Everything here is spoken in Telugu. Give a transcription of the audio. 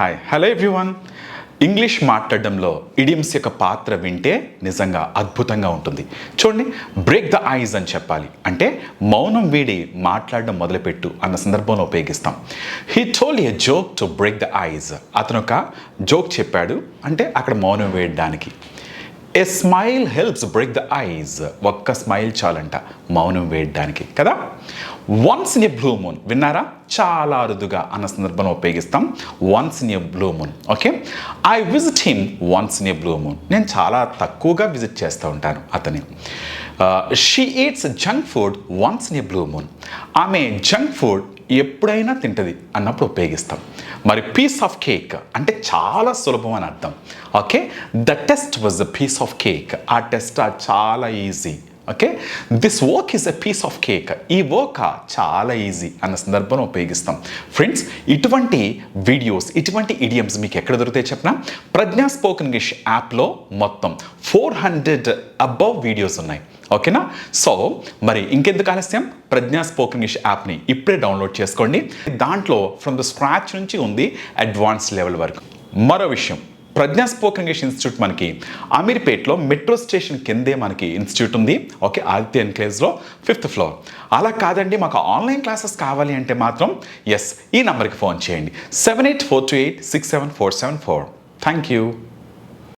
Hi hello everyone. ఇంగ్లీష్ మాట్లాడడంలో ఇడియమ్స్ యొక్క పాత్ర వింటే నిజంగా అద్భుతంగా ఉంటుంది. చూడండి, బ్రేక్ ద ఐస్ అని చెప్పాలి అంటే మౌనం వీడి మాట్లాడడం మొదలుపెట్టు అన్న సందర్భంలో ఉపయోగిస్తాం. He told a joke to break the ice. అతను ఒక జోక్ చెప్పాడు అంటే అక్కడ మౌనం వేయడానికి. A smile helps break the ice. ఒక్క స్మైల్ చాలంట మౌనం వేయడానికి కదా. Once in a blue moon విన్నారా? చాలా అరుదుగా అన్న సందర్భంలో ఉపయోగిస్తాం once in a blue moon. Okay, I visit him once in a blue moon. నేను చాలా తక్కువగా విజిట్ చేస్తూ ఉంటాను అతని. She eats junk food once in a blue moon. ఆమె జంక్ ఫుడ్ ఎప్పుడైనా తింటుంది అన్నప్పుడు ఉపయోగిస్తాం. మరి పీస్ ఆఫ్ కేక్ అంటే చాలా సులభం అని అర్థం. Okay, the test was the piece of cake. ఆ టెస్ట్ చాలా easy. Okay, this work is a piece of cake. ఈ వర్క్ చాలా ఈజీ అన్న సందర్భంలో ఉపయోగిస్తాం. ఫ్రెండ్స్, ఇటువంటి వీడియోస్, ఇటువంటి ఇడియమ్స్ మీకు ఎక్కడ దొరుకుతాయి చెప్పిన ప్రజ్ఞా స్పోకెన్ ఇంగ్లీష్ యాప్లో మొత్తం 400 అబవ్ వీడియోస్ ఉన్నాయి. ఓకేనా? సో మరి ఇంకెందుకు ఆలస్యం, ప్రజ్ఞా స్పోకెన్ ఇంగ్లీష్ యాప్ని ఇప్పుడే డౌన్లోడ్ చేసుకోండి. దాంట్లో ఫ్రమ్ ద స్క్రాచ్ నుంచి ఉంది అడ్వాన్స్ లెవెల్ వరకు. మరో విషయం, ప్రజ్ఞా స్పోకెన్ ఇంగ్లీష్ ఇన్స్టిట్యూట్ మనకి అమీర్పేట్లో మెట్రో స్టేషన్ కిందే మనకి ఇన్స్టిట్యూట్ ఉంది. ఓకే, ఆదిత్య ఎన్క్లేవ్స్లో 5th ఫ్లోర్. అలా కాదండి మాకు ఆన్లైన్ క్లాసెస్ కావాలి అంటే మాత్రం ఈ నంబర్కి ఫోన్ చేయండి 7842867474. Thank you.